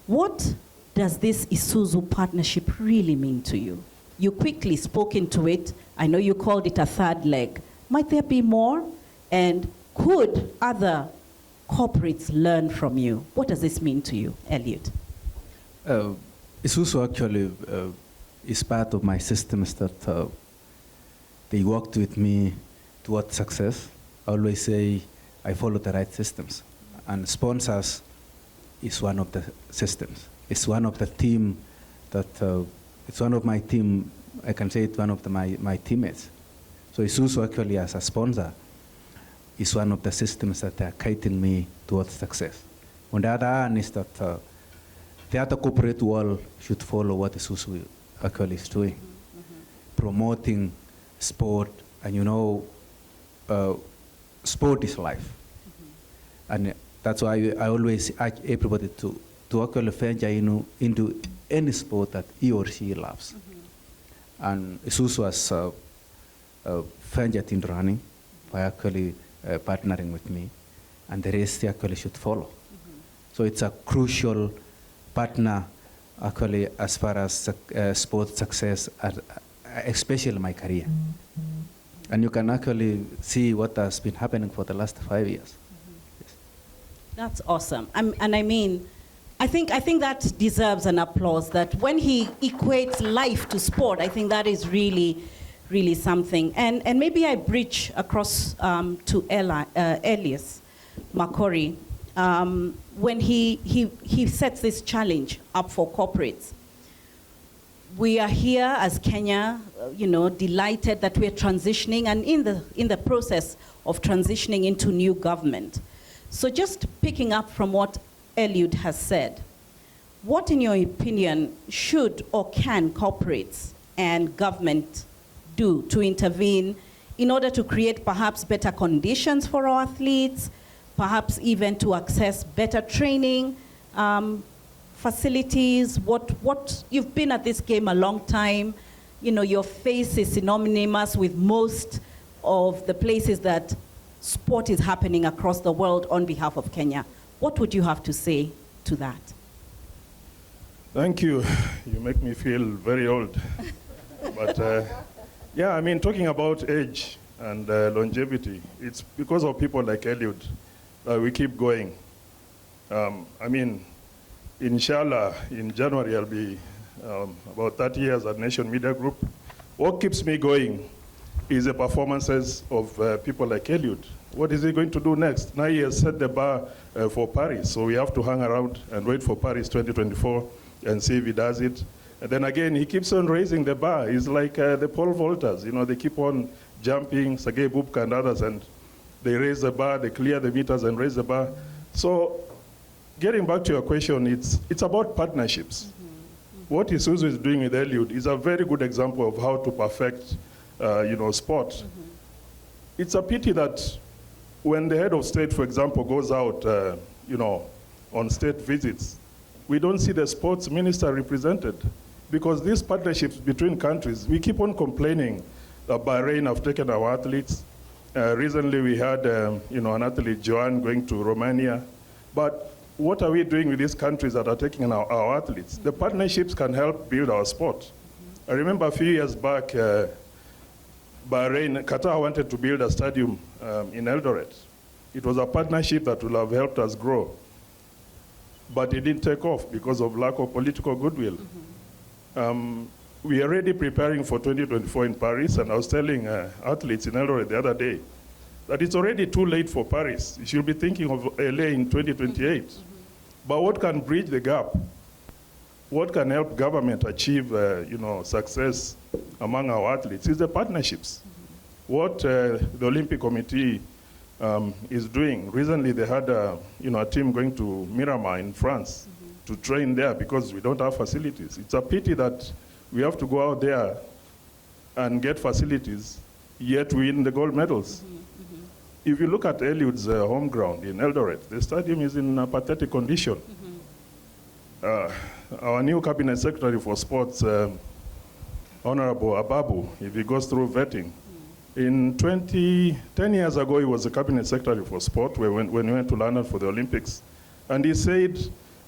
What does this Isuzu partnership really mean to you? You quickly spoke into it. I know you called it a third leg. Might there be more? And could other corporates learn from you? What does this mean to you, ELIUD? Isuzu actually is part of my systems that they worked with me towards success. I always say I follow the right systems. And sponsors is one of the systems. It's one of the team that, it's one of my team, I can say it's one of my teammates. So Isuzu actually as a sponsor is one of the systems that are guiding me towards success. On the other hand is that the other corporate world should follow what Isuzu actually is doing. Promoting sport, and you know, sport is life. And that's why I always urge everybody to actually venture into any sport that he or she loves. And Isuzu has ventured in running by actually partnering with me, and the rest actually should follow. So it's a crucial partner actually as far as sports success, especially my career. And you can actually see what has been happening for the last 5 years. Yes. That's awesome. And I mean, I think that deserves an applause, that when he equates life to sport, I think that is really, really something. And maybe I bridge across to Elias Makori, when he sets this challenge up for corporates. We are here as Kenya, delighted that we're transitioning and in the process of transitioning into new government. So just picking up from what ELIUD has said, what in your opinion should or can corporates and government do to intervene in order to create perhaps better conditions for our athletes, perhaps even to access better training, facilities? What you've been at this game a long time. Your face is synonymous with most of the places that sport is happening across the world on behalf of Kenya. What would you have to say to that? Thank you. You make me feel very old. But yeah, I mean, talking about age and longevity, it's because of people like ELIUD that we keep going. I mean, inshallah, in January, I'll be about 30 years at Nation Media Group. What keeps me going is the performances of people like ELIUD. What is he going to do next? Now he has set the bar for Paris, so we have to hang around and wait for Paris 2024 and see if he does it. And then again, he keeps on raising the bar. He's like the pole vaulters. They keep on jumping, Sergei Bubka and others, and they raise the bar, they clear the meters and raise the bar. So getting back to your question, it's about partnerships. What Isuzu is doing with ELIUD is a very good example of how to perfect sport. It's a pity that when the head of state, for example, goes out on state visits, we don't see the sports minister represented, because these partnerships between countries, we keep on complaining that Bahrain have taken our athletes. Recently we had an athlete, Joan, going to Romania. But what are we doing with these countries that are taking our athletes? The partnerships can help build our sport. I remember a few years back, Qatar wanted to build a stadium in Eldoret. It was a partnership that would have helped us grow. But it didn't take off because of lack of political goodwill. We are already preparing for 2024 in Paris, and I was telling athletes in Eldoret the other day that it's already too late for Paris. You should be thinking of LA in 2028. But what can bridge the gap? What can help government achieve success among our athletes is the partnerships. What the Olympic Committee is doing. Recently they had a team going to Miramar in France to train there because we don't have facilities. It's a pity that we have to go out there and get facilities, yet win the gold medals. If you look at ELIUD's home ground in Eldoret, the stadium is in a pathetic condition. Our new cabinet secretary for sports, Honorable Ababu, if he goes through vetting, 10 years ago, he was the cabinet secretary for sport when we went to London for the Olympics. And he said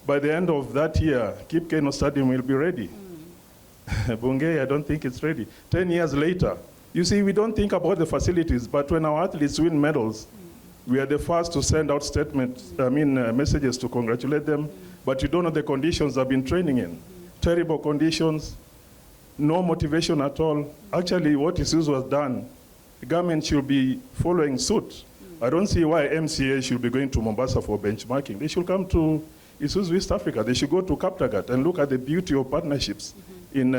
by the end of that year, KENYAN Stadium will be ready. BUNGEI, I don't think it's ready. 10 years later, you see, we don't think about the facilities, but when our athletes win medals, we are the first to send out statements, messages to congratulate them, but you don't know the conditions they've been training in. Terrible conditions, no motivation at all. Actually, what Isuzu has done, the government should be following suit. I don't see why MCA should be going to Mombasa for benchmarking. They should come to Isuzu East Africa. They should go to Kaptagat and look at the beauty of partnerships in,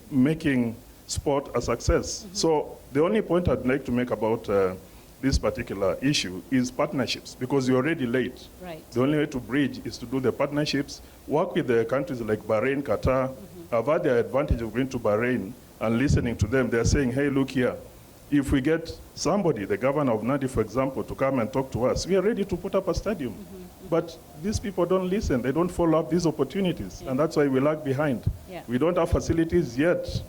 making sport a success. So the only point I'd like to make about this particular issue is partnerships, because you're already late. Right. The only way to bridge is to do the partnerships, work with the countries like Bahrain, Qatar. I've had the advantage of going to Bahrain and listening to them. They're saying, hey, look here, if we get somebody, the governor of Nadi, for example, to come and talk to us, we are ready to put up a stadium. But these people don't listen. They don't follow up these opportunities. And that's why we lag behind. Yeah. We don't have facilities yet.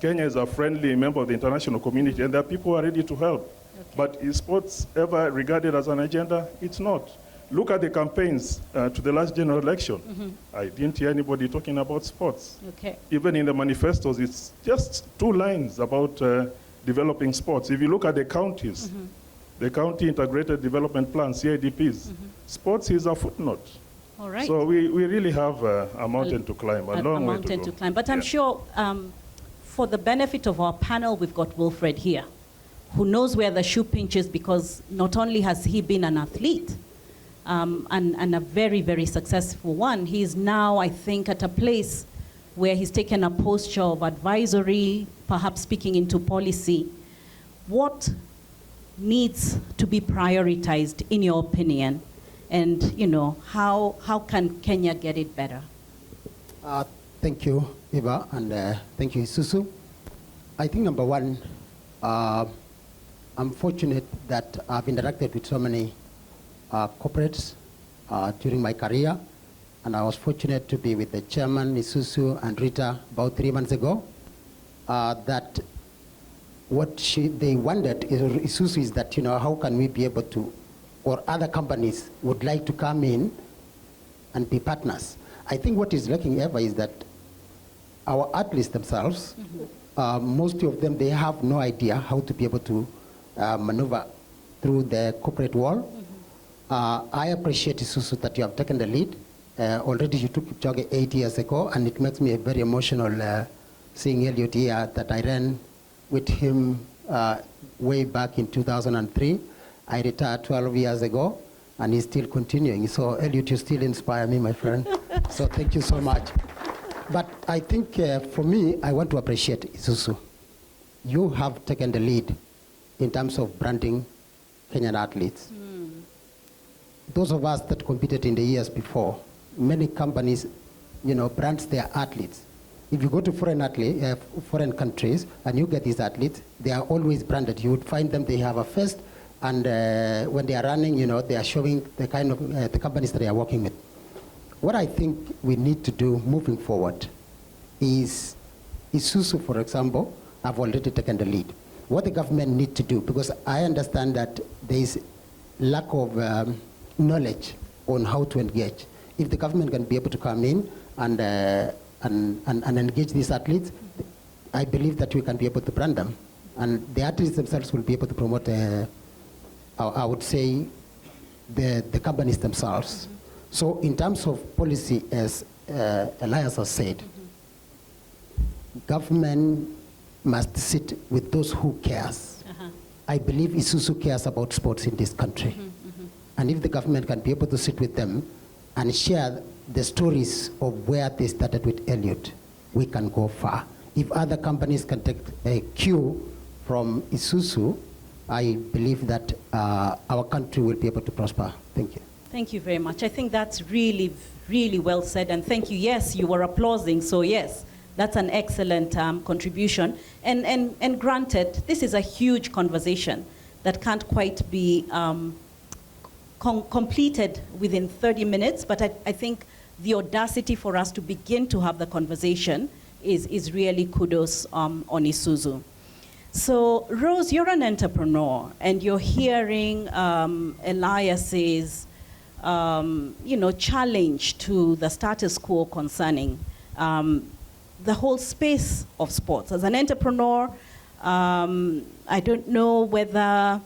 Kenya is a friendly member of the international community, and there are people who are ready to help. Okay. But is sports ever regarded as an agenda? It's not. Look at the campaigns to the last general election. I didn't hear anybody talking about sports. Okay. Even in the manifestos, it's just 2 lines about developing sports. If you look at the counties, the county integrated development plans, CIDPs, sports is a footnote. All right. So we really have a mountain to climb, a long way mountain to go. to climb. But I'm sure for the benefit of our panel, we've got WILFRED here, who knows where the shoe pinches, because not only has he been an athlete, and a very, very successful one, he is now, I think, at a place where he's taken a posture of advisory, perhaps speaking into policy. What needs to be prioritized, in your opinion? And, how can Kenya get it better? Thank you, Eva, and thank you, Isuzu. I think number one, I'm fortunate that I've interacted with so many corporates during my career, and I was fortunate to be with the chairman, Isuzu, and Rita about 3 months ago. That what they wondered, Isuzu, is that, how can we be able to, or other companies would like to come in and be partners. I think what is lacking ever is that our athletes themselves, most of them, they have no idea how to be able to maneuver through the corporate world. I appreciate, Isuzu, that you have taken the lead. Already you took Kipchoge 8 years ago, and it makes me very emotional seeing ELIUD here, that I ran with him way back in 2003. I retired 12 years ago, and he's still continuing. So ELIUD, you still inspire me, my friend. So thank you so much. But I think for me, I want to appreciate Isuzu. You have taken the lead in terms of branding Kenyan athletes. Those of us that competed in the years before, many companies, brands their athletes. If you go to foreign countries and you get these athletes, they are always branded. You would find them, they have a vest, and when they are running, they are showing the kind of the companies that they are working with. What I think we need to do moving forward is Isuzu, for example, have already taken the lead. What the government need to do, because I understand that there is lack of knowledge on how to engage. If the government can be able to come in and engage these athletes, I believe that we can be able to brand them. And the athletes themselves will be able to promote, I would say, the companies themselves. So in terms of policy, as Elias has said, government must sit with those who cares. I believe Isuzu cares about sports in this country. And if the government can be able to sit with them and share the stories of where they started with ELIUD, we can go far. If other companies can take a cue from Isuzu, I believe that our country will be able to prosper. Thank you. Thank you very much. I think that's really, really well said. And thank you. Yes, you were applauding. So yes, that's an excellent contribution. And granted, this is a huge conversation that can't quite be completed within 30 minutes. But I think the audacity for us to begin to have the conversation is really kudos on Isuzu. So Rose, you're an entrepreneur, and you're hearing Elias's challenge to the status quo concerning the whole space of sports. As an entrepreneur, I don't know whether,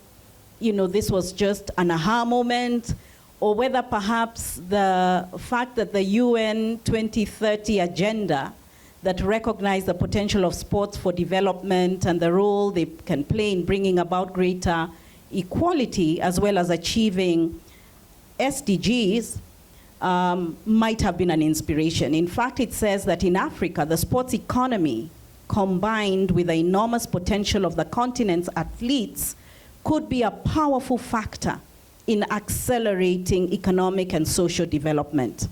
this was just an aha moment, or whether perhaps the fact that the UN 2030 agenda that recognize the potential of sports for development and the role they can play in bringing about greater equality, as well as achieving SDGs, might have been an inspiration. In fact, it says that in Africa, the sports economy, combined with the enormous potential of the continent's athletes, could be a powerful factor in accelerating economic and social development.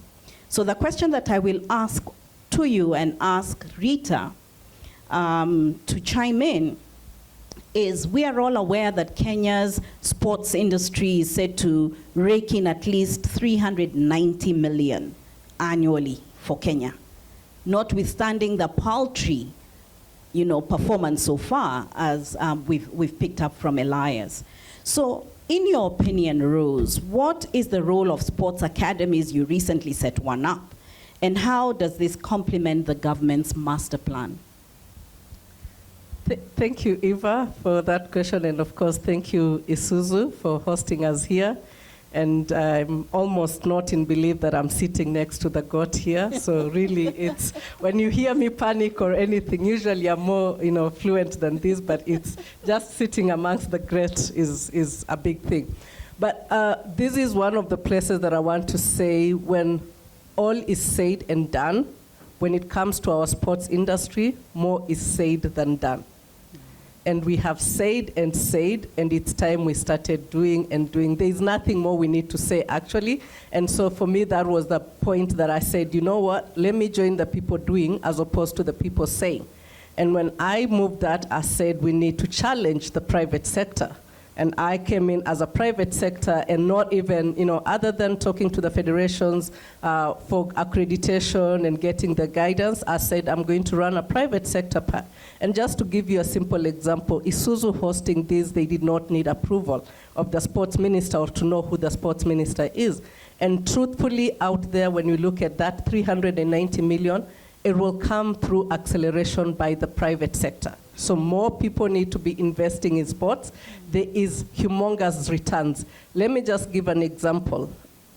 So the question that I will ask to you and ask Rita to chime in is, we are all aware that Kenya's sports industry is said to rake in at least 390 million annually for Kenya, notwithstanding the paltry performance so far, as we've picked up from Elias. So in your opinion, Rose, what is the role of sports academies? You recently set one up. And how does this complement the government's master plan? Thank you, Eva, for that question. And of course, thank you, Isuzu, for hosting us here. And I'm almost not in belief that I'm sitting next to the goat here. So really, it's, when you hear me panic or anything, usually I'm more fluent than this, but it's just sitting amongst the great is a big thing. But this is one of the places that I want to say, when all is said and done, when it comes to our sports industry, more is said than done. And we have said, and it's time we started doing and doing. There's nothing more we need to say, actually. And so for me, that was the point that I said, you know what, let me join the people doing as opposed to the people saying. And when I moved that, I said we need to challenge the private sector. And I came in as a private sector, and not even, other than talking to the federations for accreditation and getting the guidance, I said I'm going to run a private sector part. And just to give you a simple example, Isuzu hosting this, they did not need approval of the sports minister or to know who the sports minister is. And truthfully, out there, when you look at that 390 million, it will come through acceleration by the private sector. So more people need to be investing in sports. There is humongous returns. Let me just give an example.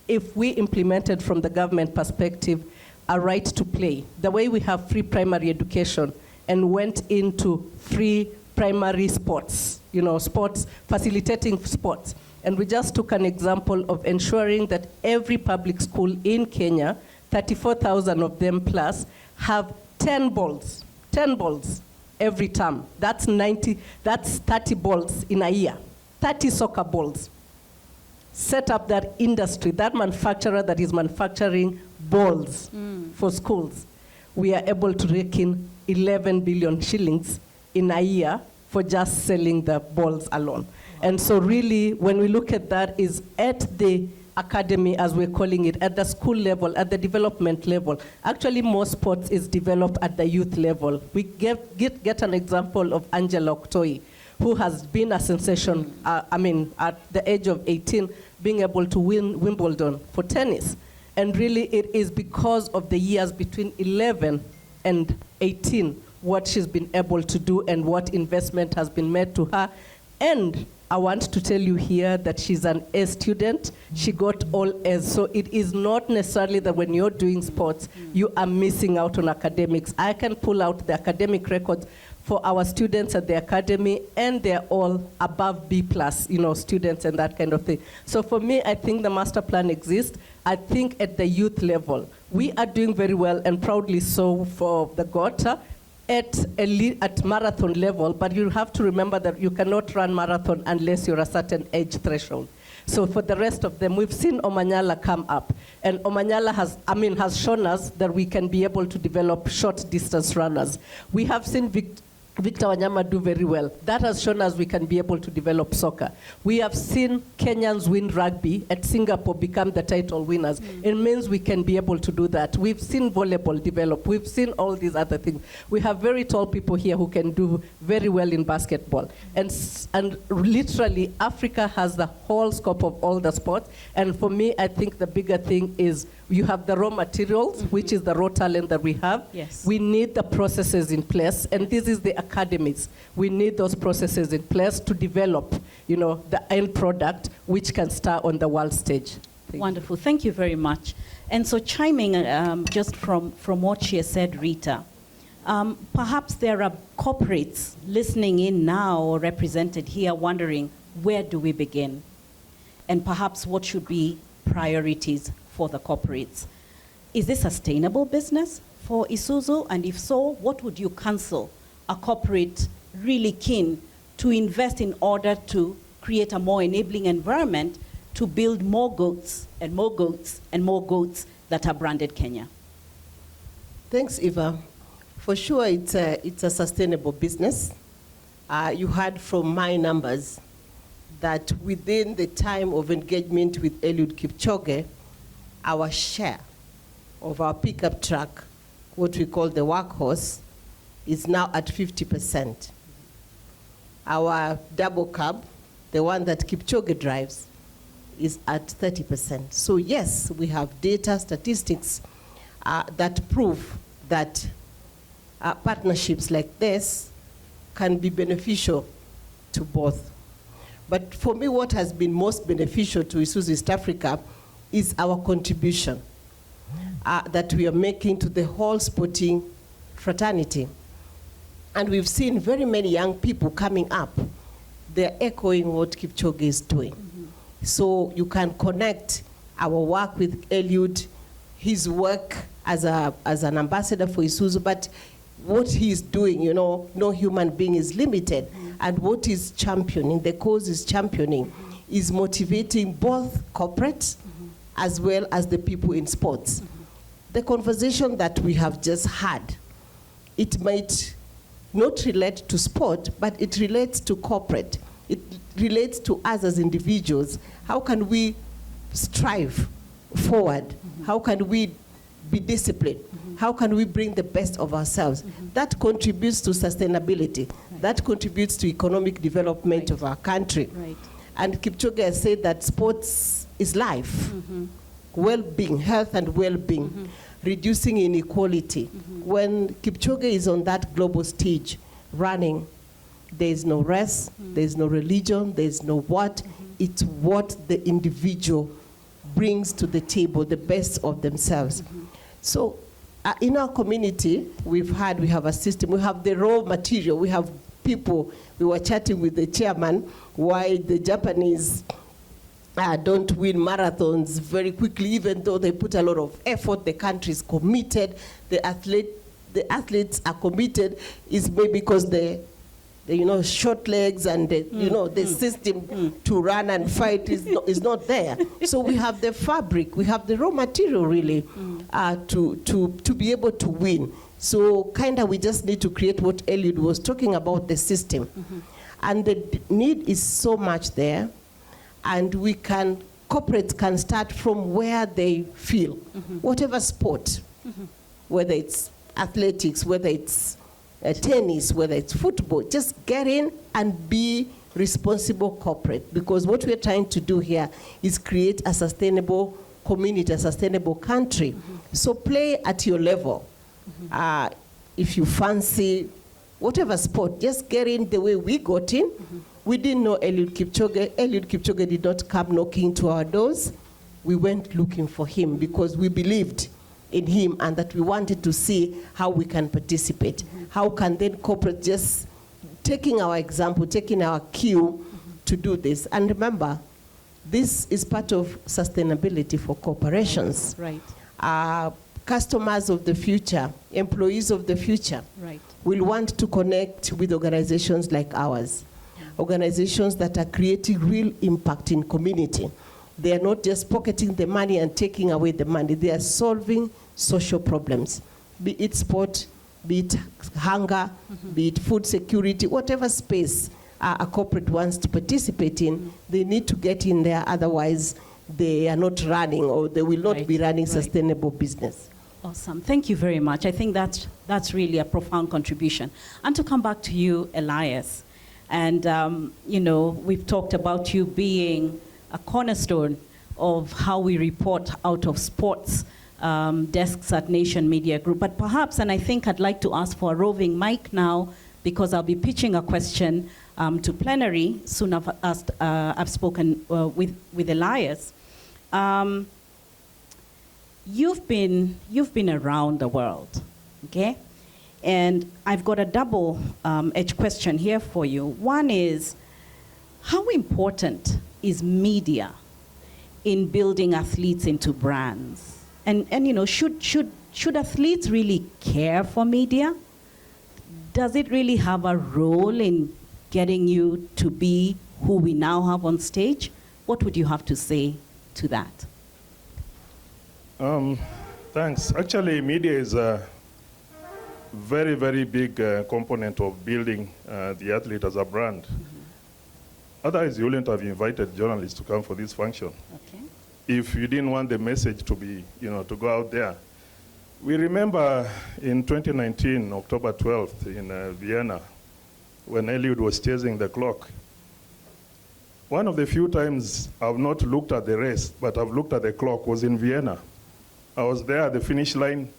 If we implemented from the government perspective a right to play, the way we have free primary education and went into free primary sports, sports, facilitating sports. And we just took an example of ensuring that every public school in Kenya, 34,000 of them plus, have 10 balls every term. That's 30 balls in a year, 30 soccer balls. Set up that industry, that manufacturer that is manufacturing balls for schools. We are able to rake in 11 billion shillings in a year for just selling the balls alone. And so really, when we look at that, is at the academy, as we're calling it, at the school level, at the development level. Actually, most sports is developed at the youth level. We get an example of Angela Oktoi, who has been a sensation, at the age of 18, being able to win Wimbledon for tennis. And really, it is because of the years between 11 and 18, what she's been able to do and what investment has been made to her. And I want to tell you here that she's an A student. She got all A's. So it is not necessarily that when you're doing sports, you are missing out on academics. I can pull out the academic records for our students at the academy, and they're all above B+, students and that kind of thing. So for me, I think the master plan exists. I think at the youth level, we are doing very well, and proudly so for the GOTA, at marathon level, but you have to remember that you cannot run marathon unless you're a certain age threshold. So for the rest of them, we've seen Omanyala come up, and Omanyala has shown us that we can be able to develop short distance runners. We have seen Victor Wanyama do very well. That has shown us we can be able to develop soccer. We have seen Kenyans win rugby at Singapore become the title winners. It means we can be able to do that. We've seen volleyball develop. We've seen all these other things. We have very tall people here who can do very well in basketball. And literally, Africa has the whole scope of all the sports. And for me, I think the bigger thing is you have the raw materials, which is the raw talent that we have. Yes. We need the processes in place, and this is the academies. We need those processes in place to develop, the end product, which can start on the world stage. Wonderful. Thank you very much. And so chiming just from what she has said, Rita, perhaps there are corporates listening in now or represented here wondering, where do we begin? And perhaps what should be priorities for the corporates? Is this sustainable business for Isuzu? And if so, what would you counsel a corporate really keen to invest in order to create a more enabling environment to build more goats and more goats and more goats that are branded Kenya? Thanks, Eva. For sure, it's a sustainable business. You heard from my numbers that within the time of engagement with ELIUD KIPCHOGE, our share of our pickup truck, what we call the workhorse, is now at 50%. Our double cab, the one that Kipchoge drives, is at 30%. So yes, we have data, statistics that prove that partnerships like this can be beneficial to both. But for me, what has been most beneficial to Isuzu East Africa is our contribution that we are making to the whole sporting fraternity. And we've seen very many young people coming up. They're echoing what Kipchoge is doing. So you can connect our work with ELIUD, his work as an ambassador for Isuzu, but what he's doing, no human being is limited. And what he's championing, the cause is championing, is motivating both corporates as well as the people in sports. The conversation that we have just had, it might not relate to sport, but it relates to corporate. It relates to us as individuals. How can we strive forward? How can we be disciplined? How can we bring the best of ourselves? That contributes to sustainability. That contributes to economic development of our country. And Kipchoge has said that sports is life, well-being, health and well-being, reducing inequality. When Kipchoge is on that global stage running, there is no race, there is no religion, there is no what. It's what the individual brings to the table, the best of themselves. So in our community, we have a system. We have the raw material. We have people. We were chatting with the chairman why the Japanese don't win marathons very quickly, even though they put a lot of effort. The country is committed. The athletes are committed. Is maybe because the short legs and the system to run and fight is not there. So we have the fabric, we have the raw material really to be able to win. So we just need to create what ELIUD was talking about, the system. And the need is so much there, and corporates can start from where they feel. Whatever sport, whether it's athletics, whether it's tennis, whether it's football, just get in and be responsible corporate, because what we're trying to do here is create a sustainable community, a sustainable country. So play at your level. If you fancy whatever sport, just get in the way we got in. We didn't know ELIUD Kipchoge. ELIUD Kipchoge did not come knocking to our doors. We went looking for him because we believed in him and that we wanted to see how we can participate. How can then corporate just taking our example, taking our cue to do this. And remember, this is part of sustainability for corporations. Customers of the future, employees of the future will want to connect with organizations like ours. Organizations that are creating real impact in community. They are not just pocketing the money and taking away the money. They are solving social problems, be it sport, be it hunger, be it food security, whatever space a corporate wants to participate in, they need to get in there, otherwise they are not running, or they will not be running sustainable business. Awesome. Thank you very much. I think that's really a profound contribution. And to come back to you, Elias, and you know, we've talked about you being a cornerstone of how we report out of sports desks at Nation Media Group. But perhaps, and I think I'd like to ask for a roving mic now, because I'll be pitching a question to plenary soon after I've spoken with Elias. You've been around the world, okay? And I've got a double-edged question here for you. One is, how important is media in building athletes into brands? And you know, should athletes really care for media? Does it really have a role in getting you to be who we now have on stage? What would you have to say to that? Thanks. Actually, media is a very, very big component of building the athlete as a brand. Otherwise, you wouldn't have invited journalists to come for this function. Okay. If you didn't want the message to be, you know, to go out there. We remember in 2019, October 12th in Vienna, when ELIUD was chasing the clock. One of the few times I've not looked at the race, but I've looked at the clock, was in Vienna. I was there at the finish line,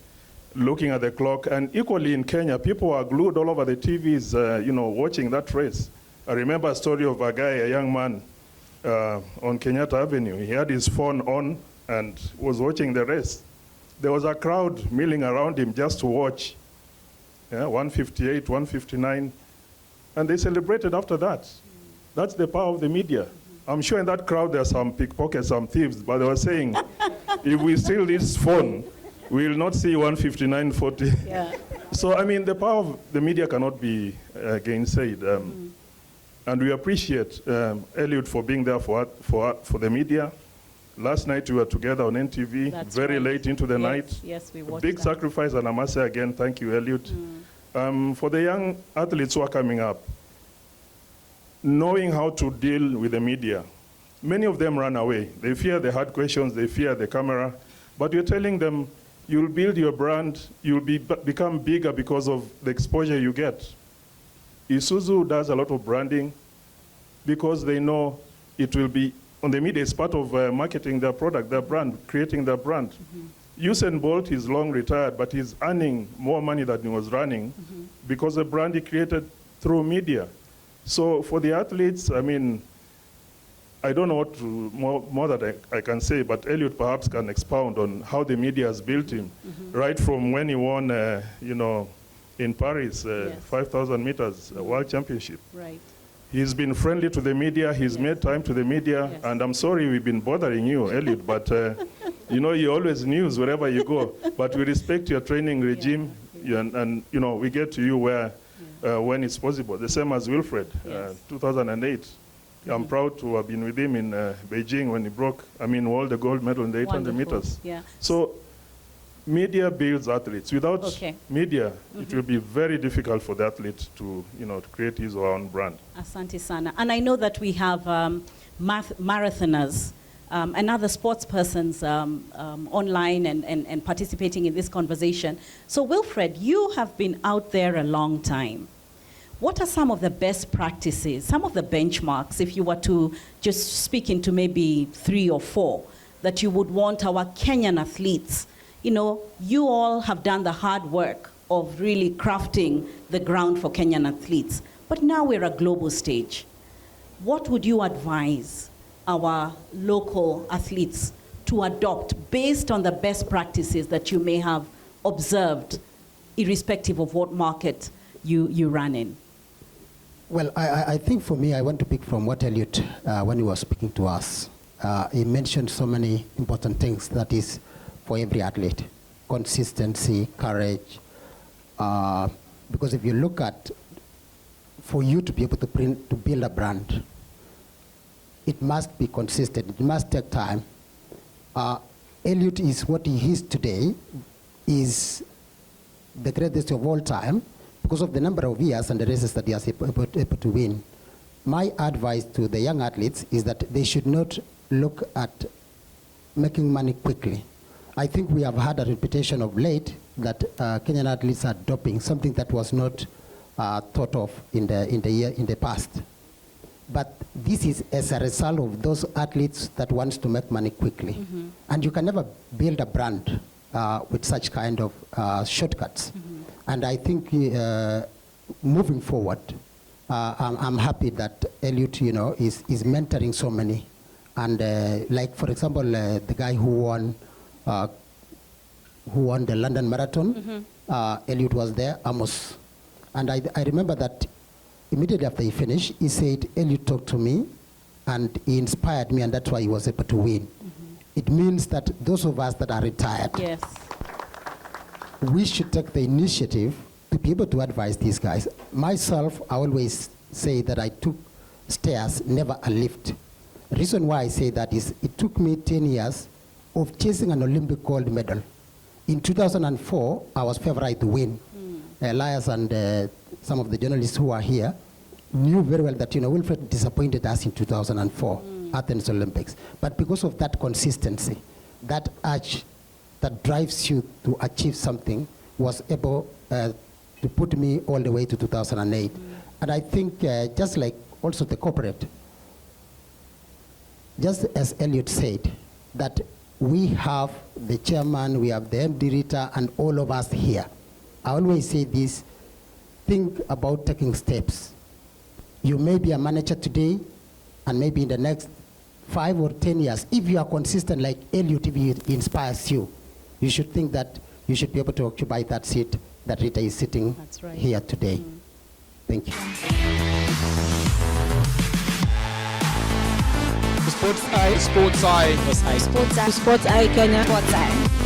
looking at the clock, and equally in Kenya, people were glued all over the TVs, you know, watching that race. I remember a story of a guy, a young man, on Kenyatta Avenue. He had his phone on and was watching the race. There was a crowd milling around him just to watch. Yeah, 158, 159, and they celebrated after that. That's the power of the media. I'm sure in that crowd there are some pickpockets, some thieves, but they were saying, if we steal this phone, we will not see 159.40. Yeah. So, I mean, the power of the media cannot be gainsaid. And we appreciate ELIUD for being there for the media. Last night we were together on NTV, That's very right. late into the night. Yes, we watched Big that. sacrifice, and I must say again, thank you, ELIUD. For the young athletes who are coming up, knowing how to deal with the media, many of them run away. They fear the hard questions, they fear the camera, but you're telling them, you'll build your brand, you'll become bigger because of the exposure you get. Isuzu does a lot of branding because they know it will be, on the media, it's part of marketing their product, their brand, creating their brand. Usain Bolt is long retired, but he's earning more money than he was running because the brand he created through media. So for the athletes, I mean, I don't know what more that I can say, but ELIUD perhaps can expound on how the media has built him, right from when he won, you know, in Paris, 5,000 meters world championship. Right. He's been friendly to the media, he's made time to the media, and I'm sorry we've been bothering you, ELIUD, but you know, you're always news wherever you go, but we respect your training regime, and you know, we get to you where, when it's possible. The same as WILFRED, 2008. I'm proud to have been with him in Beijing when he broke, all the gold medal in the 800 meters. Yeah. So media builds athletes. Without media, it will be very difficult for the athlete to, you know, to create his or her own brand. Asante sana. And I know that we have marathoners and other sports persons online and participating in this conversation. So WILFRED, you have been out there a long time. What are some of the best practices, some of the benchmarks, if you were to just speak into maybe 3 or 4, that you would want our Kenyan athletes? You know, you all have done the hard work of really crafting the ground for Kenyan athletes, but now we're a global stage. What would you advise our local athletes to adopt based on the best practices that you may have observed, irrespective of what market you run in? Well, I think for me, I want to pick from what ELIUD, when he was speaking to us, he mentioned so many important things that is for every athlete: consistency, courage. Because if you look at, for you to be able to build a brand, it must be consistent. It must take time. ELIUD is what he is today, is the greatest of all time because of the number of years and the races that he has able to win. My advice to the young athletes is that they should not look at making money quickly. I think we have had a reputation of late that Kenyan athletes are doping, something that was not thought of in the past. But this is as a result of those athletes that wants to make money quickly. Mm-hmm. And you can never build a brand with such kind of shortcuts. Mm-hmm. And I think moving forward, I'm happy that ELIUD, is mentoring so many. And like, for example, the guy who won the London Marathon, mm-hmm. ELIUD was there, Amos. And I remember that immediately after he finished, he said, ELIUD talked to me, and he inspired me, and that's why he was able to win. Mm-hmm. It means that those of us that are retired, yes, we should take the initiative to be able to advise these guys. Myself, I always say that I took stairs, never a lift. The reason why I say that is it took me 10 years of chasing an Olympic gold medal. In 2004, I was favored to win. Elias and some of the journalists who are here knew very well that WILFRED disappointed us in 2004 Athens Olympics. But because of that consistency, that urge that drives you to achieve something was able to put me all the way to 2008. And I think just like also the corporate, just as ELIUD said, that we have the chairman, we have the MD Rita, and all of us here. I always say this, think about taking steps. You may be a manager today, and maybe in the next 5 or 10 years, if you are consistent like ELIUD, if it inspires you, you should think that you should be able to occupy that seat that Rita is sitting here today. Thank you. Sports Eye, Sports Eye, Sports Eye, Sports Eye, Kenya, Sports Eye.